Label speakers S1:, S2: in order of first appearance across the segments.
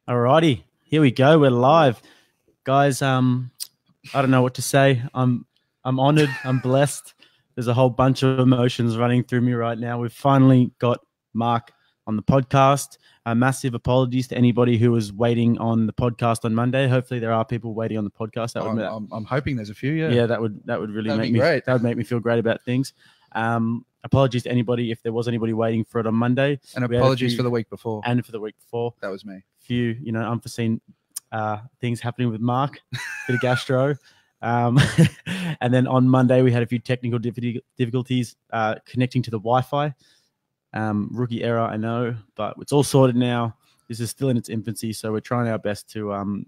S1: Alrighty, here we go. We're live, guys. I don't know what to say. I'm honored. I'm blessed. There's a whole bunch of emotions running through me right now. We've finally got Mark on the podcast. Massive apologies to anybody who was waiting on the podcast on Monday. Hopefully, there are people waiting on the podcast.
S2: I'm hoping there's a few.
S1: Yeah, that would really
S2: That'd
S1: make
S2: be
S1: me
S2: great.
S1: That would make me feel great about things. Apologies to anybody if there was anybody waiting for it on Monday,
S2: and apologies for the week before.
S1: And for the week before,
S2: that was me.
S1: Few, unforeseen things happening with Mark, bit of gastro. And then on Monday, we had a few technical difficulties connecting to the Wi-Fi. Rookie error, I know, but it's all sorted now. This is still in its infancy, so we're trying our best to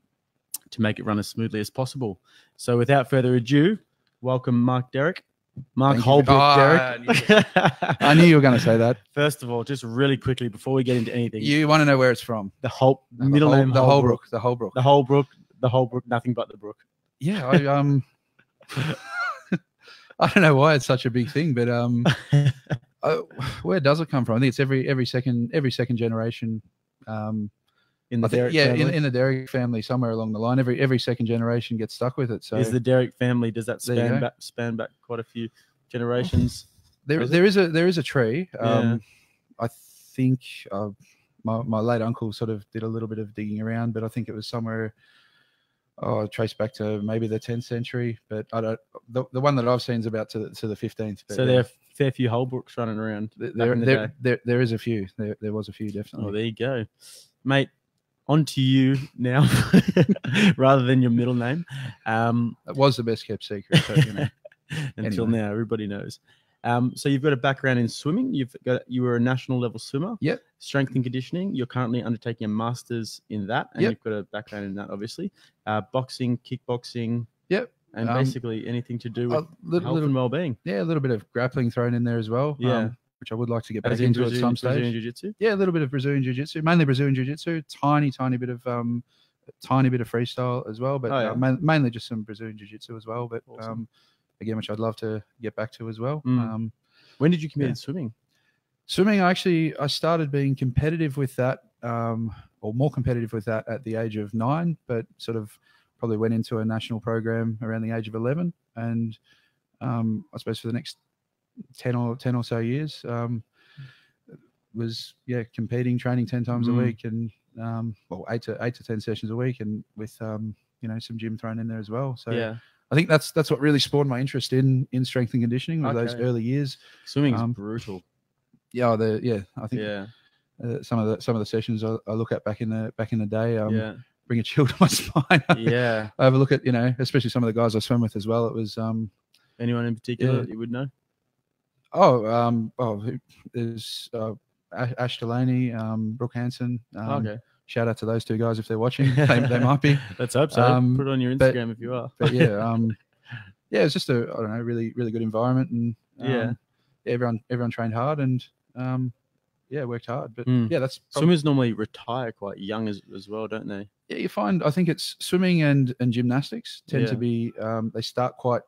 S1: make it run as smoothly as possible. So without further ado, welcome Mark Derrick. Mark Holbrook Derrick.
S2: I knew you were going to say that.
S1: First of all, just really quickly before we get into anything,
S2: you want to know where it's from?
S1: The Holbrook.
S2: The Holbrook.
S1: Nothing but the brook.
S2: Yeah, I don't know why it's such a big thing, but where does it come from? I think it's every second generation.
S1: In the Derrick family?
S2: in the Derrick family, somewhere along the line, every second generation gets stuck with it. So
S1: is the Derrick family? Does that span back quite a few generations?
S2: There is a tree. I think my late uncle sort of did a little bit of digging around, but I think it was somewhere. Traced back to maybe the 10th century, but I don't. The one that I've seen is about to the 15th.
S1: So there are a fair few Holbrooks running around.
S2: There is a few. There was a few, definitely.
S1: Oh, there you go, mate. On to you now, rather than your middle name.
S2: It was the best kept secret, but,
S1: until now, everybody knows. So you've got a background in swimming. You were a national level swimmer.
S2: Yep.
S1: Strength and conditioning. You're currently undertaking a master's in that, and you've got a background in that, obviously. Boxing, kickboxing.
S2: Yep.
S1: And basically anything to do with health and well-being.
S2: Yeah, a little bit of grappling thrown in there as well.
S1: Yeah.
S2: Which I would like to get back into at some stage.
S1: Brazilian Jiu-Jitsu?
S2: Yeah, a little bit of Brazilian Jiu-Jitsu, mainly Brazilian Jiu-Jitsu. Tiny bit of freestyle as well, but mainly just some Brazilian Jiu-Jitsu as well. But awesome. Again, which I'd love to get back to as well.
S1: When did you commit swimming?
S2: Swimming, I started being competitive with that, or more competitive with that at the age of 9, but sort of probably went into a national program around the age of 11, and I suppose for the next 10 or so years was competing, training 10 times a week, and 8 to 10 sessions a week, and with some gym thrown in there as well. So I think that's what really spawned my interest in strength and conditioning with those early years.
S1: Swimming is brutal.
S2: I think some of the sessions I look at back in the day bring a chill to my spine.
S1: I
S2: have a look at especially some of the guys I swim with as well. It was
S1: anyone in particular that you would know?
S2: There's Ash Delaney, Brooke Hansen.
S1: Okay.
S2: Shout out to those two guys if they're watching. They might be.
S1: Let's hope so. Put it on your Instagram if you are.
S2: But it's just a really good environment, and everyone trained hard and worked hard. But that's
S1: swimmers normally retire quite young as well, don't they?
S2: Yeah, you find I think it's swimming and gymnastics tend to be they start quite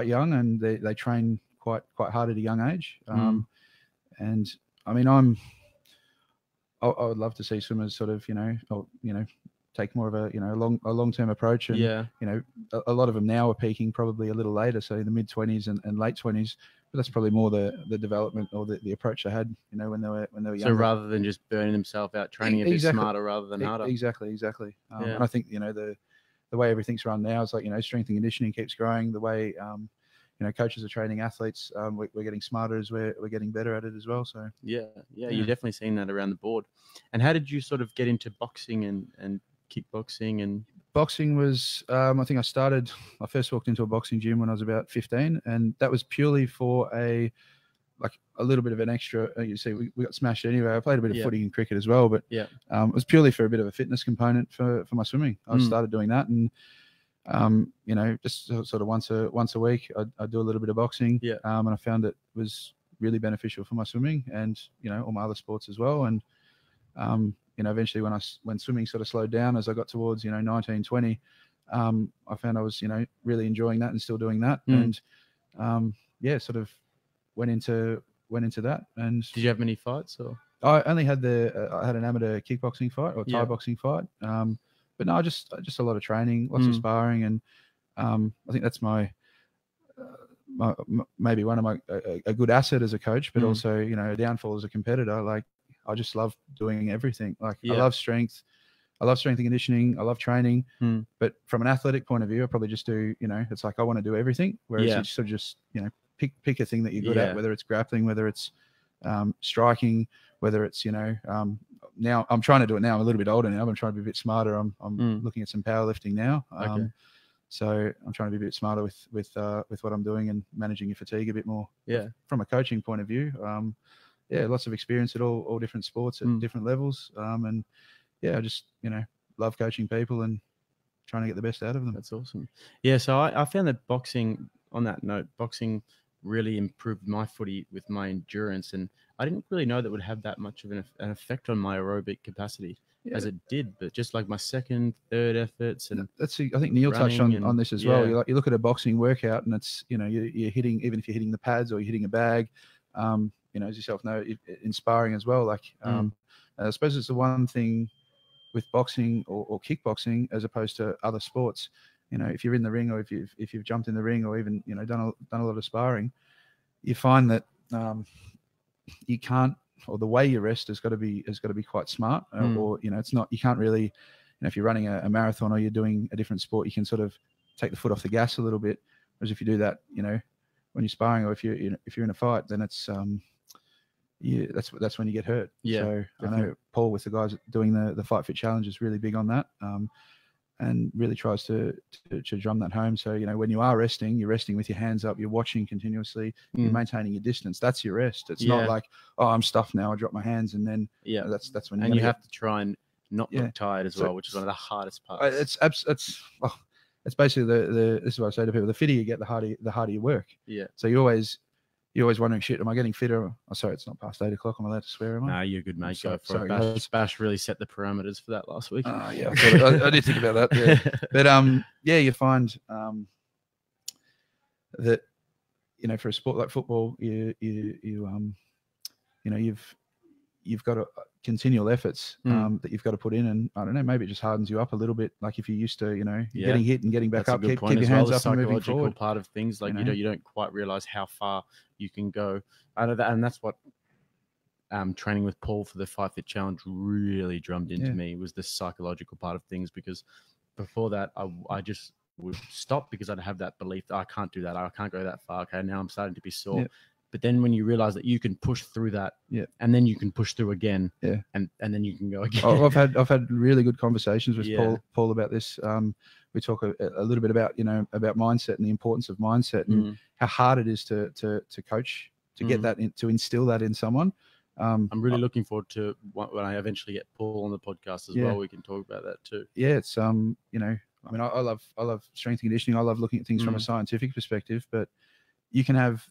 S2: young, and they train quite hard at a young age. And I mean, I would love to see swimmers sort of take more of a long-term approach, and a lot of them now are peaking probably a little later, so in the mid-20s and late 20s, but that's probably more the development or the approach they had when they were younger.
S1: So rather than just burning themselves out training a bit smarter rather than harder.
S2: Exactly. And I think the way everything's run now is like strength and conditioning keeps growing, the way coaches are training athletes. We're getting smarter as we're getting better at it as well. So
S1: you're definitely seeing that around the board. And how did you sort of get into boxing and kickboxing? And
S2: boxing was I think I first walked into a boxing gym when I was about 15, and that was purely for a little bit of an extra. You see, we got smashed anyway. I played a bit of footy and cricket as well, but it was purely for a bit of a fitness component for my swimming. I started doing that, and just sort of once a week, I do a little bit of boxing. And I found it was really beneficial for my swimming and all my other sports as well. And eventually when swimming sort of slowed down as I got towards 19, 20, I found I was really enjoying that and still doing that. And sort of went into that. And
S1: did you have many fights or?
S2: I only had I had an amateur kickboxing fight or Thai
S1: Yeah.
S2: boxing fight. But no, just a lot of training, lots of sparring, and I think that's maybe one of my a good asset as a coach, but also a downfall as a competitor. Like I just love doing everything. Like I love strength. I love strength and conditioning. I love training. But from an athletic point of view, I probably just do, it's like I want to do everything. Whereas you sort of just, pick a thing that you're good at, whether it's grappling, whether it's striking, whether it's, now I'm trying to do it now. I'm a little bit older now. I'm trying to be a bit smarter. I'm looking at some powerlifting now. So I'm trying to be a bit smarter with what I'm doing and managing your fatigue a bit more.
S1: Yeah.
S2: From a coaching point of view, lots of experience at all different sports at different levels. And I just, love coaching people and trying to get the best out of them.
S1: That's awesome. Yeah. So I found that boxing, on that note, boxing really improved my footy with my endurance. And I didn't really know that would have that much of an effect on my aerobic capacity as it did. But just like my second, third efforts. And
S2: I think Neil touched on this as well. You look at a boxing workout and it's, you're hitting, even if you're hitting the pads or you're hitting a bag, as yourself know, in sparring as well. Like, I suppose it's the one thing with boxing or kickboxing as opposed to other sports. If you're in the ring or if you've jumped in the ring or even done a lot of sparring, you find that you can't, or the way you rest has got to be quite smart. Or it's not, you can't really, if you're running a marathon or you're doing a different sport, you can sort of take the foot off the gas a little bit. Whereas if you do that, when you're sparring or if you're in a fight, then it's that's when you get hurt.
S1: Yeah,
S2: so
S1: definitely.
S2: I know Paul with the guys doing the FightFit challenge is really big on that, and really tries to drum that home. So when you are resting, you're resting with your hands up, you're watching continuously, you're maintaining your distance. That's your rest. It's not like, oh, I'm stuffed now, I drop my hands, and then that's when
S1: you have to try and not look tired as well, which is one of the hardest parts.
S2: It's basically this is what I say to people: the fitter you get, the harder you work.
S1: Yeah. So
S2: you're always wondering, shit, am I getting fitter? Oh, sorry, it's not past 8 o'clock. I'm allowed to swear, am I?
S1: No, you're good, mate. Go for it. Bash really set the parameters for that last week.
S2: Yeah, I did think about that. Yeah. But you find that for a sport like football, you've got continual efforts that you've got to put in, and I don't know, maybe it just hardens you up a little bit. Like if you used to, getting hit and getting back up, keep your hands up and moving forward.
S1: Part of things, like you don't quite realize how far you can go. I know that, and that's what training with Paul for the FightFit challenge really drummed into me, was the psychological part of things. Because before that, I just would stop because I'd have that belief that I can't do that, I can't go that far. Okay, now I'm starting to be sore. Yeah. But then when you realize that you can push through that, and then you can push through again, and then you can go again.
S2: I've had really good conversations with Paul about this. We talk a little bit about about mindset and the importance of mindset and how hard it is to coach, to get that to instill that in someone.
S1: I'm really looking forward to when I eventually get Paul on the podcast as well. We can talk about that too.
S2: Yeah, it's I mean, I love strength and conditioning. I love looking at things from a scientific perspective, but you can have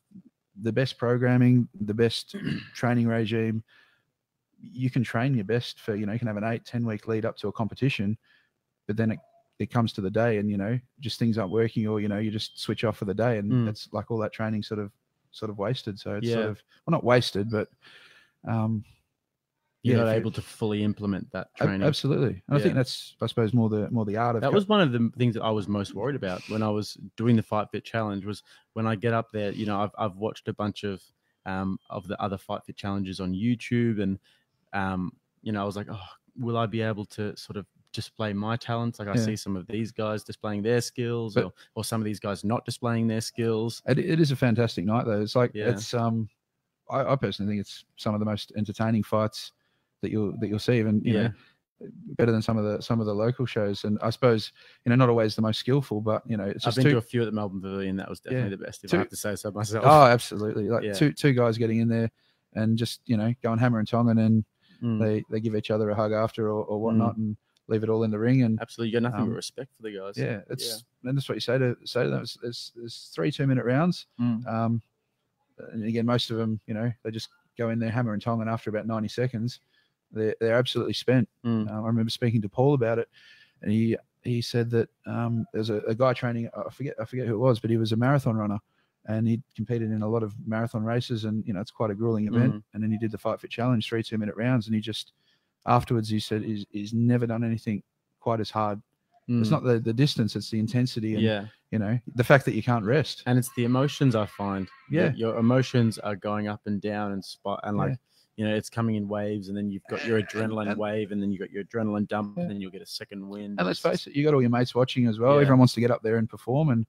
S2: the best programming, the best training regime. You can train your best for, you can have an 8-10 week lead up to a competition, but then it comes to the day and, just things aren't working, or, you just switch off for the day, and it's like all that training sort of wasted. So it's sort of, well, not wasted, but,
S1: you're not able to fully implement that training.
S2: Absolutely. And I think that's, I suppose, more the art of
S1: that. Was one of the things that I was most worried about when I was doing the FightFit challenge, was when I get up there, I've watched a bunch of the other FightFit challenges on YouTube, and I was like, oh, will I be able to sort of display my talents? Like I see some of these guys displaying their skills, or some of these guys not displaying their skills.
S2: It is a fantastic night though. It's like, it's I personally think it's some of the most entertaining fights that you'll see, even better than some of the local shows. And I suppose not always the most skillful, but it's just
S1: I've been to a few at the Melbourne Pavilion. That was definitely the best, if I have to say so myself.
S2: Oh, absolutely! Like two guys getting in there and just going hammer and tong, and then they give each other a hug after or whatnot, and leave it all in the ring. And
S1: absolutely, you got nothing but respect for the guys.
S2: Yeah, and that's what you say to them. It's 3 2-minute rounds. And again, most of them, they just go in there hammer and tong, and after about 90 seconds. They're absolutely spent. I remember speaking to Paul about it, and he said that there's a guy training. I forget who it was, but he was a marathon runner, and he competed in a lot of marathon races, and it's quite a grueling event. And then he did the FightFit challenge, 3 2-minute rounds, and he just afterwards he said he's never done anything quite as hard. It's not the distance, it's the intensity, and the fact that you can't rest.
S1: And it's the emotions, I find.
S2: Yeah,
S1: your emotions are going up and down and like it's coming in waves, and then you've got your adrenaline wave, and then you've got your adrenaline dump, and then you'll get a second wind.
S2: And let's face it, you got all your mates watching as well. Everyone wants to get up there and perform, and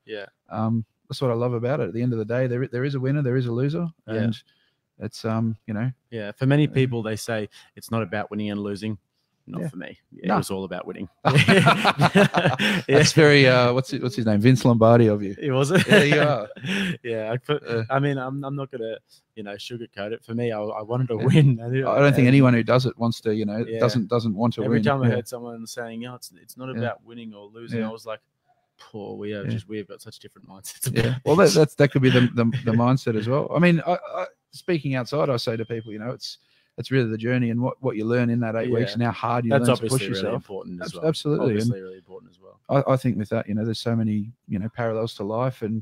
S2: that's what I love about it. At the end of the day, there is a winner, there is a loser, and it's
S1: for many people they say it's not about winning and losing. Not for me. It was all about winning.
S2: That's very what's his name? Vince Lombardi of you.
S1: It was it.
S2: There you are.
S1: I mean, I'm not gonna sugarcoat it. For me, I wanted to win.
S2: I don't think anyone who does it wants to doesn't want to win.
S1: Every time I heard someone saying, it's not about winning or losing, I was like, poor, we have got such different mindsets.
S2: Yeah. Well, that could be the mindset as well. I mean, I speaking outside, I say to people, it's really the journey and what you learn in that 8 weeks and how hard you learn to push yourself.
S1: Really important as well.
S2: Absolutely.
S1: Obviously really important as well.
S2: I think with that, there's so many, parallels to life, and,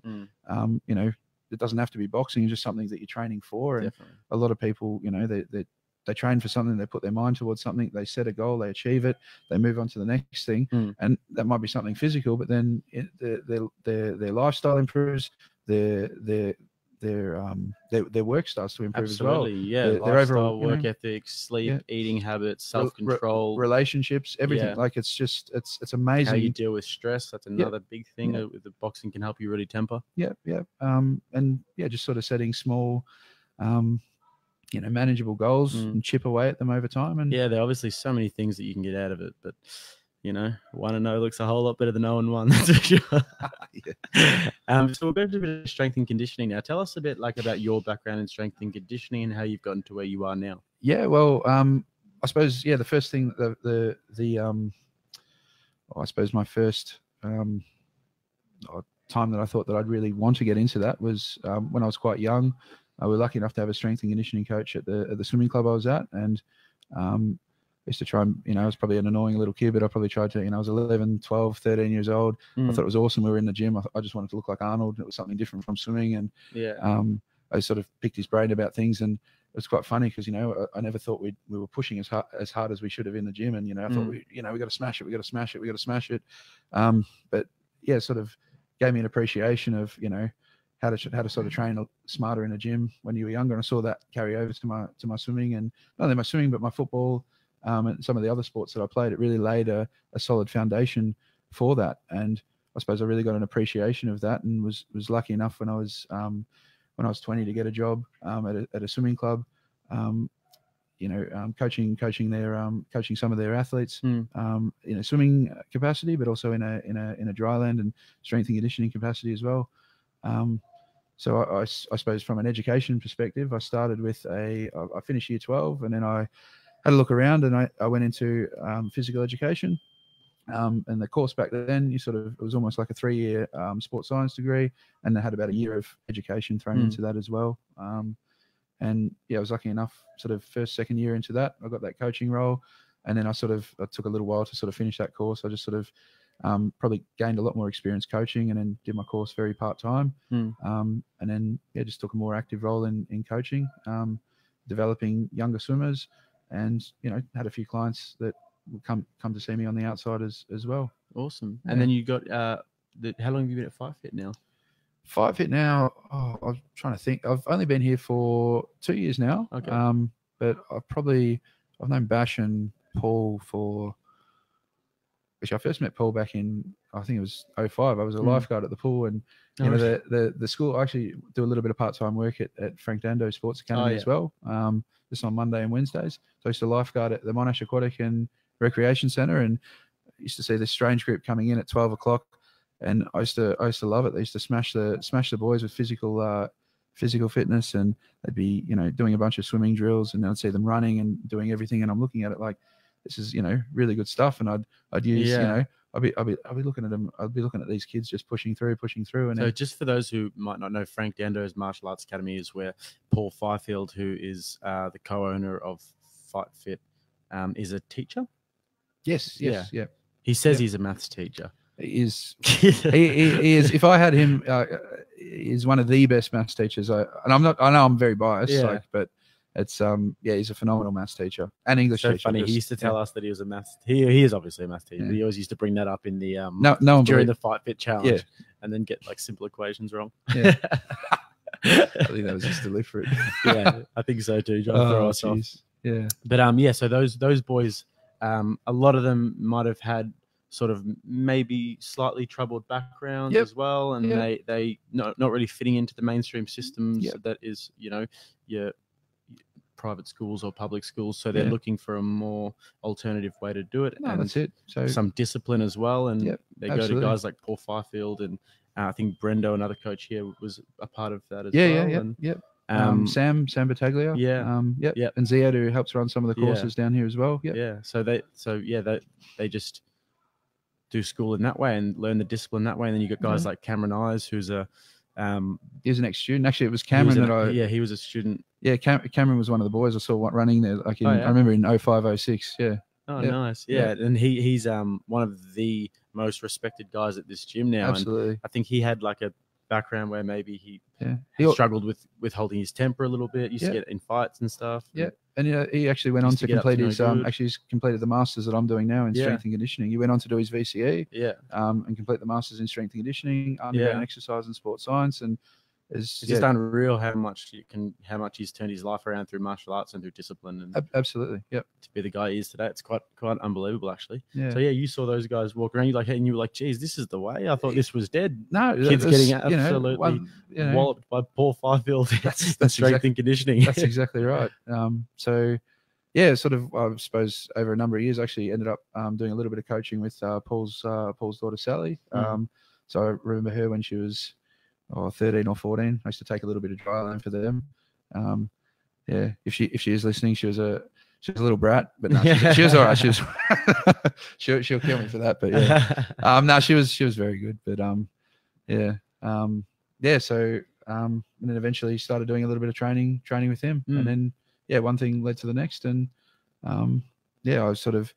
S2: it doesn't have to be boxing. It's just something that you're training for. And a lot of people, they train for something, they put their mind towards something, they set a goal, they achieve it, they move on to the next thing. And that might be something physical, but then their lifestyle improves, their work starts to improve as well. Their overall
S1: work ethic, sleep, eating habits, self-control,
S2: relationships, everything. Like it's amazing.
S1: How you deal with stress. That's another big thing that the boxing can help you really temper.
S2: And just sort of setting small, manageable goals and chip away at them over time. And
S1: there are obviously so many things that you can get out of it, but 1-0 looks a whole lot better than 0-1. That's for sure. So we'll go to a bit of strength and conditioning now. Tell us a bit about your background in strength and conditioning and how you've gotten to where you are now.
S2: Yeah, well, I suppose the first thing I suppose my first time that I thought that I'd really want to get into that was when I was quite young. We were lucky enough to have a strength and conditioning coach at the swimming club I was at, and I used to try and, I was probably an annoying little kid, but I probably tried to, I was 11, 12, 13 years old. I thought it was awesome. We were in the gym. I just wanted to look like Arnold. It was something different from swimming. And I sort of picked his brain about things. And it was quite funny because, I never thought we were pushing as hard as we should have in the gym. And, I thought, we got to smash it. We got to smash it. We got to smash it. But yeah, sort of gave me an appreciation of, how to sort of train smarter in a gym when you were younger. And I saw that carry over to my swimming, and not only my swimming, but my football. And some of the other sports that I played, it really laid a solid foundation for that. And I suppose I really got an appreciation of that, and was lucky enough when I was 20 to get a job at a swimming club, coaching some of their athletes in a swimming capacity, but also in a dry land and strength and conditioning capacity as well. So I suppose from an education perspective, I started with I finished year 12, and then I had a look around, and I went into physical education. And the course back then, it was almost like a 3-year sports science degree, and they had about a year of education thrown into that as well. And I was lucky enough, sort of second year into that, I got that coaching role, and then I took a little while to sort of finish that course. I just sort of probably gained a lot more experience coaching, and then did my course very part-time. And then just took a more active role in coaching, developing younger swimmers. And had a few clients that would come to see me on the outside as well.
S1: Awesome. And then you got how long have you been at FightFit now?
S2: FightFit now, I'm trying to think. I've only been here for 2 years now.
S1: Okay.
S2: But I've known Bash and Paul for. Actually, I first met Paul back in, I think it was 2005. I was a lifeguard at the pool, and the school. I actually do a little bit of part-time work at Frank Dando Sports Academy as well. Just on Monday and Wednesdays. So I used to lifeguard at the Monash Aquatic and Recreation Centre, and I used to see this strange group coming in at 12 o'clock, and I used to love it. They used to smash the boys with physical fitness, and they'd be doing a bunch of swimming drills, and I'd see them running and doing everything, and I'm looking at it like, this is really good stuff, and I'd use I'll be looking at them. I'll be looking at these kids just pushing through. And
S1: so, just for those who might not know, Frank Dando's Martial Arts Academy is where Paul Fifield, who is the co-owner of FightFit, is a teacher.
S2: Yes.
S1: He says he's a maths teacher.
S2: He is. he is. If I had him, is one of the best maths teachers. I know I'm very biased, but it's he's a phenomenal maths teacher and English teacher.
S1: Funny. He used to tell us that he was a maths. He is obviously a maths teacher. But he always used to bring that up in the during the FightFit challenge, and then get like simple equations wrong.
S2: Yeah. I think that was just deliberate.
S1: Yeah, I think so too. Trying to throw us off.
S2: Yeah,
S1: but so those boys, a lot of them might have had sort of maybe slightly troubled backgrounds as well, and they not really fitting into the mainstream systems that is, your private schools or public schools, so they're looking for a more alternative way to do it.
S2: And that's it. So
S1: some discipline as well, and they go to guys like Paul Fifield, and I think Brendo, another coach here, was a part of that as well. Sam Battaglia, and Ziad, who helps run some of the courses down here as well. So they just do school in that way and learn the discipline that way. And then you got guys like Cameron Eyes, who's a
S2: he's an ex-student. Actually, it was Cameron
S1: he was a student.
S2: Yeah, Cameron was one of the boys I saw running there. Like I remember in 05, 06. Yeah.
S1: Oh, nice. Yeah, and he's one of the most respected guys at this gym now.
S2: Absolutely.
S1: And I think he had like a background where maybe he struggled with holding his temper a little bit. Used to get in fights and stuff.
S2: Yeah. And he actually went on to complete his he's completed the masters that I'm doing now in strength and conditioning. He went on to do his VCE and complete the masters in strength and conditioning, undergrad exercise and sports science, and it's
S1: just unreal how much he's turned his life around through martial arts and through discipline. And
S2: absolutely, to
S1: be the guy he is today, it's quite unbelievable actually.
S2: Yeah.
S1: So you saw those guys walk around, and you were like, geez, this is the way. I thought this was dead.
S2: No,
S1: kids getting absolutely walloped by Paul Fifield. That's strength and conditioning.
S2: That's exactly right. So sort of, I suppose over a number of years, I actually ended up doing a little bit of coaching with Paul's daughter Sally. So I remember her when she was 13 or 14. I used to take a little bit of dry land for them. If she is listening, she was a little brat, but no, she was all right. She was she'll kill me for that, but no, she was very good. But so and then eventually started doing a little bit of training with him, and then one thing led to the next, and I was sort of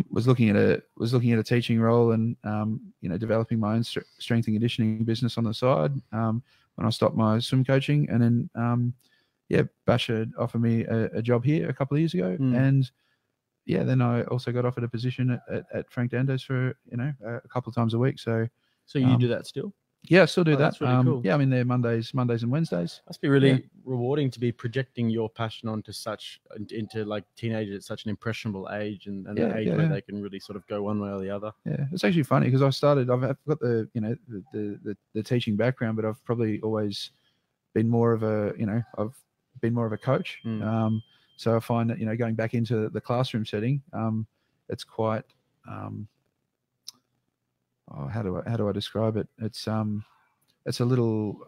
S2: was looking at a teaching role, and developing my own strength and conditioning business on the side when I stopped my swim coaching, and then Basher offered me a job here a couple of years ago, and then I also got offered a position at Frank Dando's for a couple of times a week. So
S1: you do that still?
S2: Yeah, I still do that.
S1: That's really cool.
S2: Yeah, I'm in there Mondays and Wednesdays.
S1: Must be really rewarding to be projecting your passion into like teenagers at such an impressionable age, and an age where they can really sort of go one way or the other. Yeah,
S2: it's actually funny because I've got the the teaching background, but I've probably always been more of a coach. So I find that going back into the classroom setting, it's quite how do I describe it? It's a little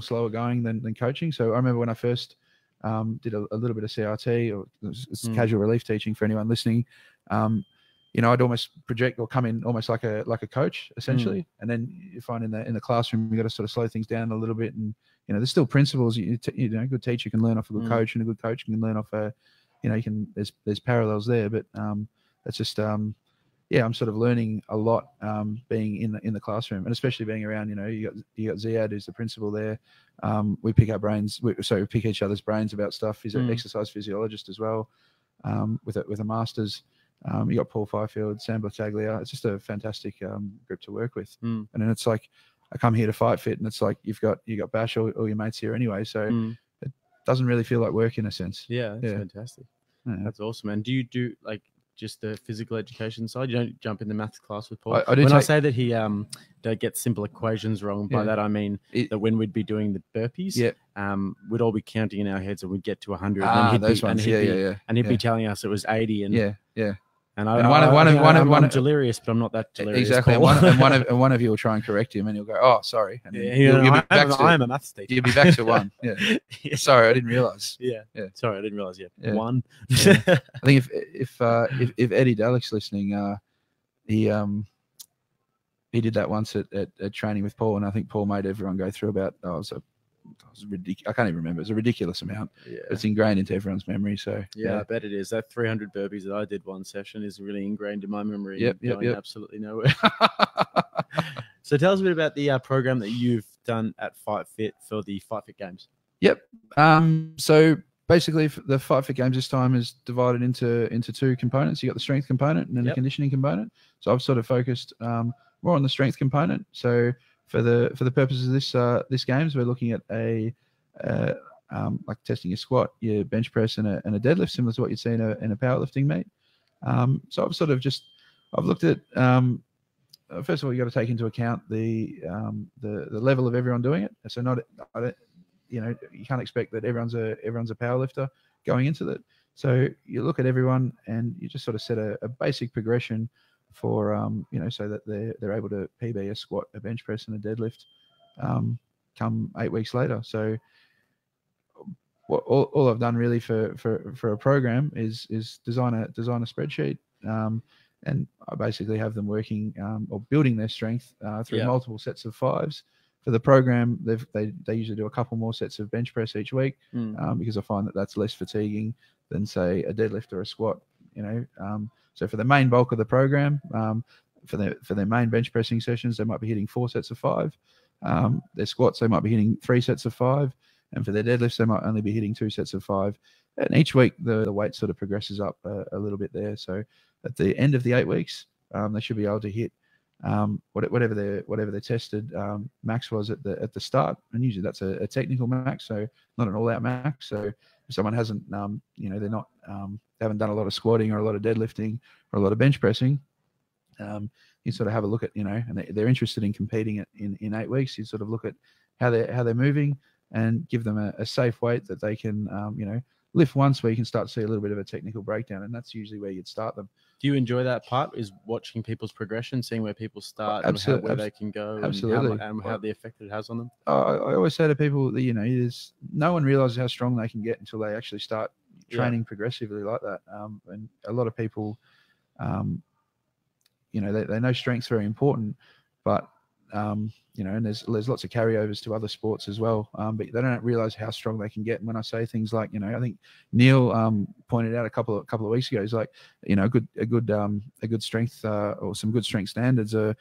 S2: slower going than coaching. So I remember when I first did a little bit of CRT, or it's casual relief teaching for anyone listening. I'd almost project or come in almost like a coach essentially, and then you find in the classroom you got to sort of slow things down a little bit, and there's still principles. A good teacher can learn off a good coach, and a good coach can learn off there's parallels there, but it's just I'm sort of learning a lot being in the classroom, and especially being around. You got Ziad, who's the principal there. We pick our brains, we pick each other's brains about stuff. He's an exercise physiologist as well, with a master's. You got Paul Fifield, Sam Battaglia. It's just a fantastic group to work with. And then it's like I come here to FightFit, and it's like you got Bash, all your mates here anyway, so it doesn't really feel like work in a sense.
S1: Yeah, that's fantastic. Yeah. That's awesome. And do you do like just the physical education side? You don't jump in the maths class with Paul? I say that he don't get simple equations wrong, by that I mean that when we'd be doing the burpees, we'd all be counting in our heads, and we'd get to 100, and he'd be telling us it was 80, and and I'm delirious, but I'm not that delirious.
S2: Exactly. And one of you will try and correct him, and you'll go, "Oh, sorry." And you'll be back I am a maths teacher. You'll be back to 1. Yeah. Sorry, I didn't realize.
S1: Yeah. Sorry, I didn't realize. Yeah. 1.
S2: I think if Eddie Dalek's listening, he did that once at training with Paul, and I think Paul made everyone go through about I can't even remember. It's a ridiculous amount. Yeah. It's ingrained into everyone's memory. So
S1: I bet it is. That 300 burpees that I did one session is really ingrained in my memory. Yep. Absolutely nowhere. So tell us a bit about the program that you've done at FightFit for the FightFit Games?
S2: Yep. So basically, the FightFit Games this time is divided into two components. You got the strength component and then the conditioning component. So I've sort of focused more on the strength component. So for the purposes of this games, we're looking at like testing your squat, your bench press, and a deadlift, similar to what you'd see in a powerlifting meet. So I've looked at first of all, you got to take into account the level of everyone doing it. So you can't expect that everyone's a powerlifter going into it. So you look at everyone and you just sort of set a basic progression for so that they're able to PB a squat, a bench press, and a deadlift come 8 weeks later. So all I've done really for a program is design a spreadsheet, and I basically have them working or building their strength through multiple sets of fives. For the program, they usually do a couple more sets of bench press each week because I find that that's less fatiguing than say a deadlift or a squat. So for the main bulk of the program, for their main bench pressing sessions, they might be hitting 4 sets of 5. Their squats, they might be hitting 3 sets of 5. And for their deadlifts, they might only be hitting 2 sets of 5. And each week, the weight sort of progresses up a little bit there. So at the end of the 8 weeks, they should be able to hit whatever their tested max was at the start. And usually that's a technical max, so not an all-out max. So if someone hasn't, they're not, they haven't done a lot of squatting or a lot of deadlifting or a lot of bench pressing, you sort of have a look at, and they're interested in competing in 8 weeks. You sort of look at how they're moving and give them a safe weight that they can, lift once, where you can start to see a little bit of a technical breakdown. And that's usually where you'd start them.
S1: Do you enjoy that part? Is watching people's progression, seeing where people start,
S2: absolutely,
S1: and where they can go,
S2: absolutely,
S1: and how the effect it has on them?
S2: I always say to people that no one realizes how strong they can get until they actually start training progressively like that. And a lot of people, they know strength's very important, but and there's lots of carryovers to other sports as well, but they don't realize how strong they can get. And when I say things like, I think Neil pointed out a couple of weeks ago, he's like, a good strength or some good strength standards are,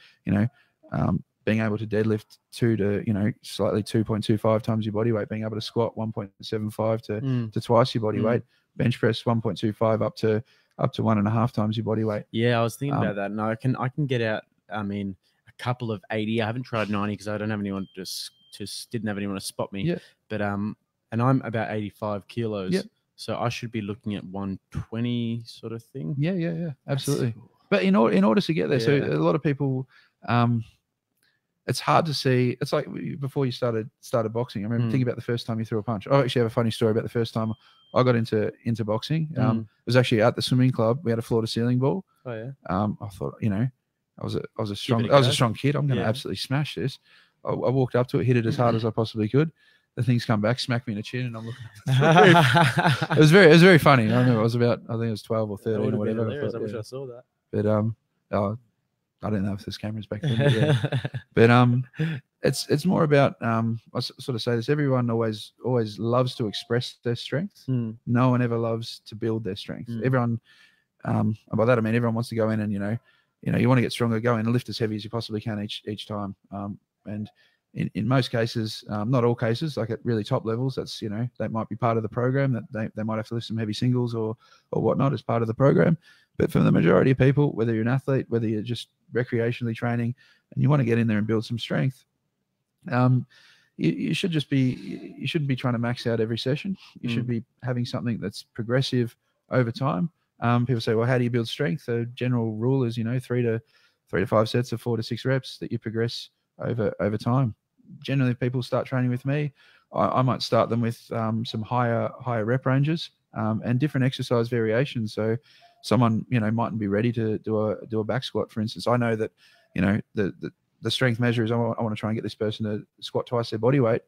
S2: being able to deadlift 2 to slightly 2.25 times your body weight, being able to squat 1.75 to twice your body weight, bench press 1.25 up to 1.5 times your body weight.
S1: Yeah, I was thinking about that. No, I can get out. I mean, a couple of 80. I haven't tried 90 because I don't have anyone didn't have anyone to spot me.
S2: Yeah.
S1: But and I'm about 85 kilos.
S2: Yeah.
S1: So I should be looking at 120 sort of thing.
S2: Yeah, absolutely. But in order to get there, so a lot of people, it's hard to see. It's like before you started boxing. I remember thinking about the first time you threw a punch. I actually have a funny story about the first time I got into boxing. It was actually at the swimming club. We had a floor to ceiling ball.
S1: Oh yeah.
S2: I thought, I was a strong kid. I'm going to absolutely smash this. I walked up to it, hit it as hard as I possibly could. The thing's come back, smacked me in the chin, and I'm looking at the roof. It was very funny. I remember I think it was 12 or 13 or whatever.
S1: I wish I saw that.
S2: But I don't know if there's cameras back then. But it's more about I sort of say this. Everyone always loves to express their strength. No one ever loves to build their strength. Everyone, and by that I mean everyone wants to go in and you want to get stronger, go in and lift as heavy as you possibly can each time. And in most cases, not all cases, like at really top levels, that's that might be part of the program, that they might have to lift some heavy singles or whatnot as part of the program. But for the majority of people, whether you're an athlete, whether you're just recreationally training, and you want to get in there and build some strength, you shouldn't be trying to max out every session. You should be having something that's progressive over time. People say, well, how do you build strength? The general rule is, 3 to 5 sets of 4 to 6 reps that you progress over time. Generally, if people start training with me, I might start them with some higher rep ranges and different exercise variations. So someone, mightn't be ready to do a back squat, for instance. I know that, the strength measure is I want to try and get this person to squat twice their body weight.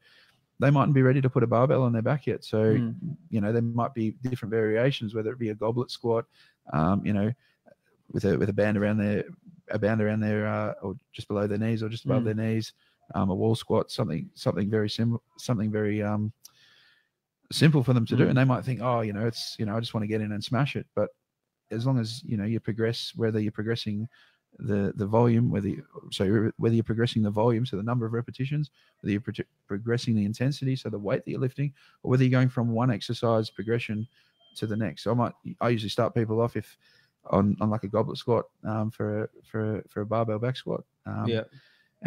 S2: They mightn't be ready to put a barbell on their back yet. So, there might be different variations, whether it be a goblet squat, with a band around their, or just below their knees or just above their knees, a wall squat, something very simple, something very simple for them to do. And they might think, I just want to get in and smash it. But as long as, you progress, whether you're progressing the volume, whether you're progressing the volume, so the number of repetitions, whether you're progressing the intensity, so the weight that you're lifting, or whether you're going from one exercise progression to the next. So I usually start people off if on like a goblet squat for a barbell back squat, and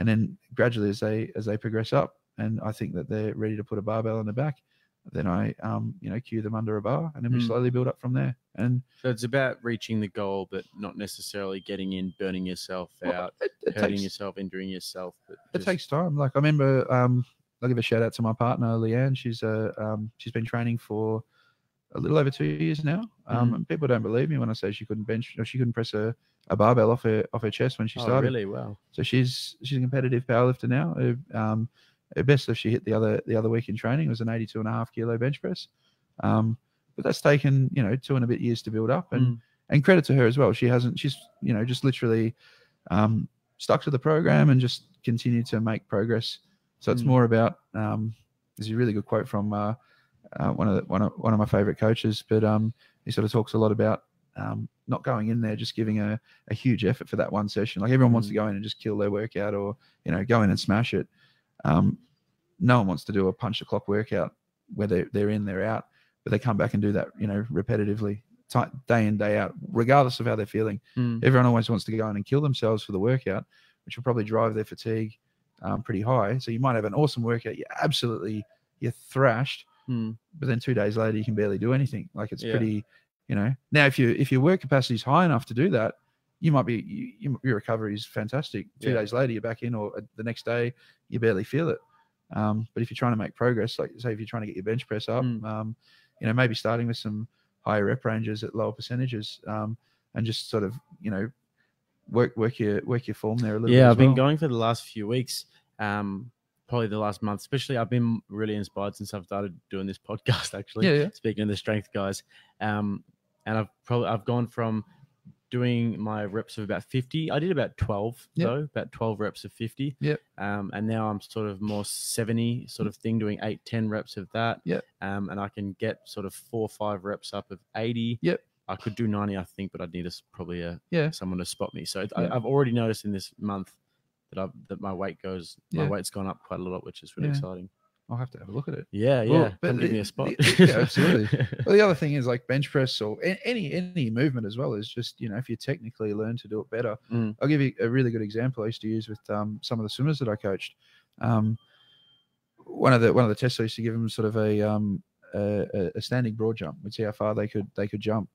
S2: then gradually as they progress up, and I think that they're ready to put a barbell on the back, then I cue them under a bar, and then we slowly build up from there. And
S1: so it's about reaching the goal, but not necessarily getting in, burning yourself out, hurting yourself, injuring yourself.
S2: It takes time. Like I remember, I'll give a shout out to my partner Leanne. She's been training for a little over 2 years now. And people don't believe me when I say she couldn't bench, or she couldn't press a barbell off her chest when she started.
S1: Oh, really? Wow.
S2: So she's a competitive powerlifter now. Her best lift she hit the other week in training was an 82.5 kilo bench press. But that's taken 2 and a bit years to build up, and credit to her as well. She's just literally stuck to the program and just continued to make progress. So it's more about there's a really good quote from one of my favorite coaches, but he sort of talks a lot about not going in there just giving a huge effort for that one session. Like everyone wants to go in and just kill their workout, or go in and smash it. No one wants to do a punch the clock workout where they're in, they're out, but they come back and do that, repetitively, day in, day out, regardless of how they're feeling. Everyone always wants to go in and kill themselves for the workout, which will probably drive their fatigue pretty high. So you might have an awesome workout, you're thrashed, but then 2 days later you can barely do anything. Like it's pretty, now if your work capacity is high enough to do that, you might be your recovery is fantastic. 2 days later you're back in, or the next day you barely feel it. But if you're trying to make progress, like say if you're trying to get your bench press up, maybe starting with some higher rep ranges at lower percentages, and just sort of work your form there a little bit.
S1: Yeah, I've been going for the last few weeks, probably the last month especially. I've been really inspired since I've started doing this podcast, actually. Speaking of the strength guys, and I've gone from doing my reps of about 50. I did about 12 though, about 12 reps of 50. And now I'm sort of more 70 sort of thing, doing 8-10 reps of that. And I can get sort of 4 or 5 reps up of 80. I could do 90, I think, but I'd need probably someone to spot me. So I've already noticed in this month that my weight's gone up quite a lot, which is really exciting.
S2: I'll have to have a look at it.
S1: Well, come give me a spot.
S2: Absolutely. Well, the other thing is like bench press or any movement as well is just, if you technically learn to do it better. I'll give you a really good example I used to use with some of the swimmers that I coached. One of the tests I used to give them sort of a standing broad jump. We'd see how far they could jump.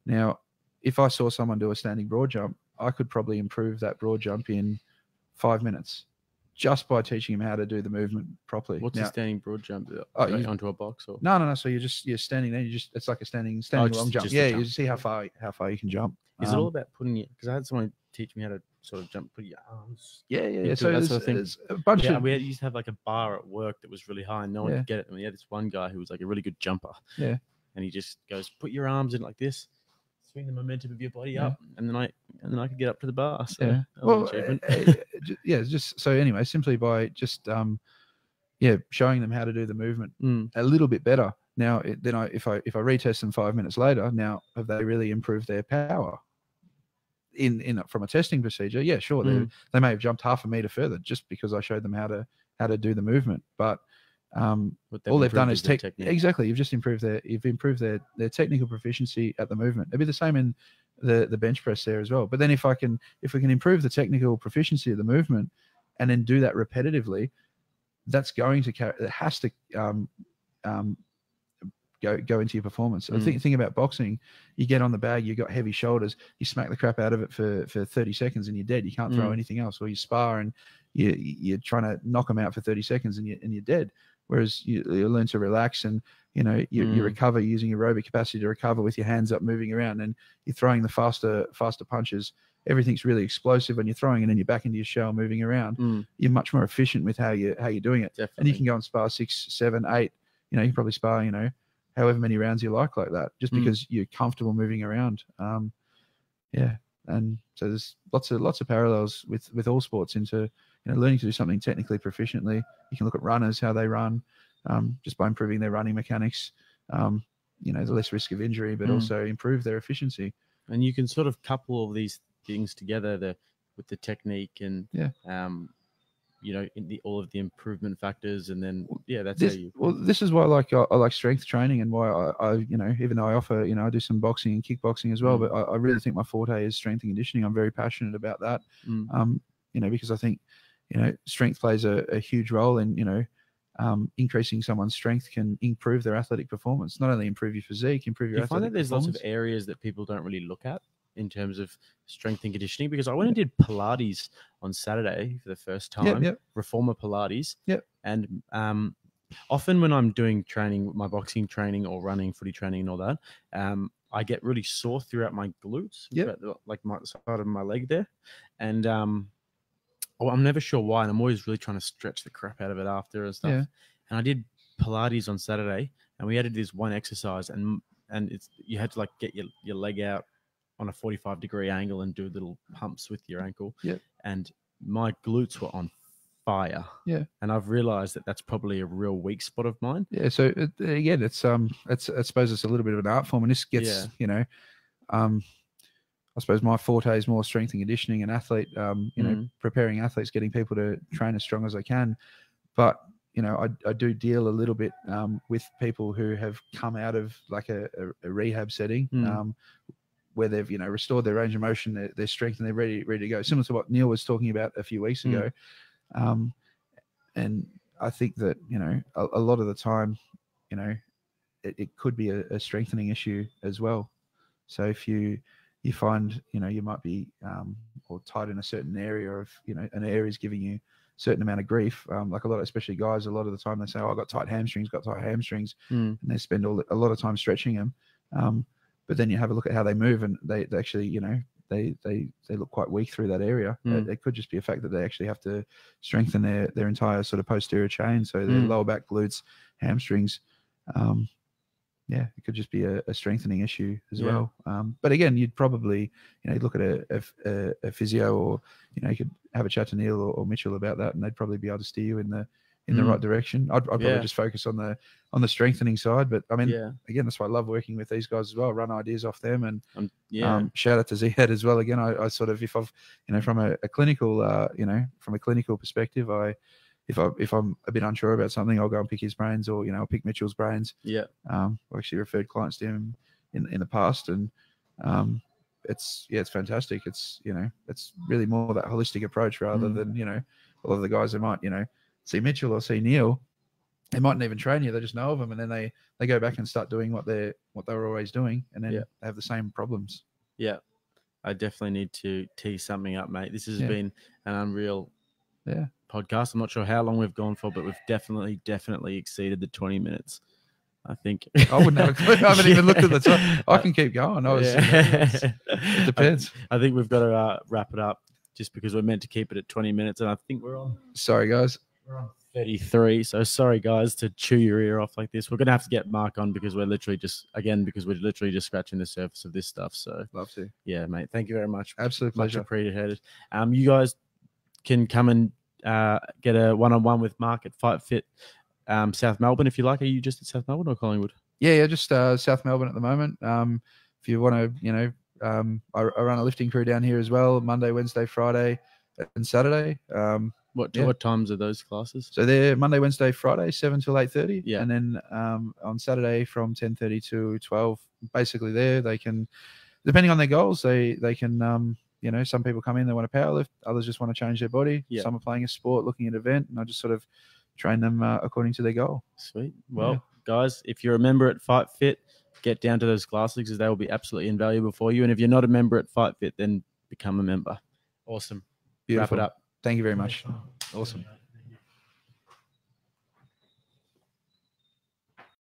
S2: Now, if I saw someone do a standing broad jump, I could probably improve that broad jump in 5 minutes, just by teaching him how to do the movement properly.
S1: What's a standing broad jump? Onto a box? Or?
S2: No. So you're standing there. It's like a standing long jump. You see how far you can jump.
S1: Is it all about putting it? Because I had someone teach me how to sort of jump, put your arms.
S2: So
S1: that sort of thing.
S2: There's a bunch of.
S1: We used to have like a bar at work that was really high, and no one could get it. And we had this one guy who was like a really good jumper. And he just goes, put your arms in like this. Swing the momentum of your body up, and then I could get up to the bar. So
S2: just so anyway, simply by just showing them how to do the movement a little bit better. Now if I retest them 5 minutes later, now have they really improved their power? In from a testing procedure, sure, they may have jumped half a meter further just because I showed them how to do the movement, but all they've done is technique. Exactly. You've improved their technical proficiency at the movement. It'd be the same in the bench press there as well. But then if we can improve the technical proficiency of the movement and then do that repetitively, that's going to it has to go into your performance. I think about boxing, you get on the bag, you've got heavy shoulders, you smack the crap out of it for 30 seconds and you're dead. You can't throw anything else. Or you spar and you're trying to knock them out for 30 seconds and you're dead. Whereas you learn to relax and you recover using aerobic capacity to recover with your hands up, moving around, and you're throwing the faster punches. Everything's really explosive when you're throwing it and you're back into your shell, moving around. You're much more efficient with how you're doing it.
S1: Definitely.
S2: And you can go and spar 6, 7, 8. You can probably spar however many rounds you like that, just because you're comfortable moving around. And so there's lots of parallels with all sports into learning to do something technically proficiently. You can look at runners, how they run, just by improving their running mechanics. The less risk of injury, but also improve their efficiency.
S1: And you can sort of couple all these things together, the with the technique and you know, in all of the improvement factors, and then that's
S2: this.
S1: how you.
S2: Well, this is why I like strength training, and why I you know, even though I offer, you know, I do some boxing and kickboxing as well, but I really think my forte is strength and conditioning. I'm very passionate about that. You know, because I think, you know, strength plays a huge role in, you know, increasing someone's strength can improve their athletic performance. Not only improve your physique, improve your athletic performance.
S1: Do you find that there's lots of areas that people don't really look at in terms of strength and conditioning? Because I went and did Pilates on Saturday for the first time, Reformer Pilates. And often when I'm doing training, my boxing training or running, footy training and all that, I get really sore throughout my glutes, like my side of my leg there. And I'm never sure why. And I'm always really trying to stretch the crap out of it after and stuff. And I did Pilates on Saturday, and we added this one exercise, and it's, you had to like get your leg out on a 45-degree angle and do little pumps with your ankle. And my glutes were on fire. And I've realized that that's probably a real weak spot of mine.
S2: So again, it's I suppose it's a little bit of an art form, and this gets, you know, I suppose my forte is more strength and conditioning and athlete, you know, preparing athletes, getting people to train as strong as they can. But, you know, I do deal a little bit with people who have come out of like a rehab setting, where they've, you know, restored their range of motion, their strength, and they're ready to go. Similar to what Neil was talking about a few weeks ago. And I think that, you know, a lot of the time, you know, it could be a strengthening issue as well. So if you find, you know, you might be or tight in a certain area of, you know, an area is giving you a certain amount of grief, like a lot of, especially guys, a lot of the time they say, oh, I got tight hamstrings, and they spend a lot of time stretching them. But then you have a look at how they move, and they actually, you know, they look quite weak through that area. It could just be a fact that they actually have to strengthen their entire sort of posterior chain, so their lower back, glutes, hamstrings. It could just be a strengthening issue as well. But again, you'd probably, you know, look at a physio, or, you know, you could have a chat to Neil or Mitchell about that, and they'd probably be able to steer you in the right direction. I'd probably just focus on the strengthening side. But I mean, again, that's why I love working with these guys as well. Run ideas off them, and shout out to Zhead as well. Again, I sort of, if I've, you know, from a clinical, you know, from a clinical perspective, if I'm a bit unsure about something, I'll go and pick his brains, or, you know, I'll pick Mitchell's brains. I've actually referred clients to him in the past, and it's fantastic. It's, you know, it's really more that holistic approach rather than, you know, a lot of the guys that might, you know, see Mitchell or see Neil, they mightn't even train you. They just know of them, and then they go back and start doing what they were always doing, and then they have the same problems.
S1: I definitely need to tee something up, mate. This has been an unreal podcast. I'm not sure how long we've gone for, but we've definitely exceeded the 20 minutes. I think
S2: I wouldn't have a clue. I haven't even looked at the time. I can keep going. It depends.
S1: I think we've got to wrap it up, just because we're meant to keep it at 20 minutes, and I think we're on.
S2: Sorry, guys.
S1: We're on 33. So sorry, guys, to chew your ear off like this. We're gonna have to get Mark on, because we're literally just scratching the surface of this stuff. So
S2: love to.
S1: Yeah, mate. Thank you very much.
S2: Absolute pleasure.
S1: Much appreciated. You guys can come and get a one-on-one with Mark at FightFit South Melbourne if you like. Are you just at South Melbourne or Collingwood?
S2: Yeah, just South Melbourne at the moment. If you want to, you know, I run a lifting crew down here as well, Monday, Wednesday, Friday, and Saturday.
S1: What times are those classes?
S2: So they're Monday, Wednesday, Friday, 7 till 8:30. Yeah. And then on Saturday from 10:30 to 12. Basically there they can, depending on their goals, they can, you know, some people come in, they want to powerlift, others just want to change their body. Yeah. Some are playing a sport, looking at an event, and I just sort of train them according to their goal.
S1: Sweet. Well, guys, if you're a member at FightFit, get down to those classes, because they will be absolutely invaluable for you. And if you're not a member at FightFit, then become a member. Awesome.
S2: Beautiful.
S1: Wrap it up.
S2: Thank you very much. Awesome.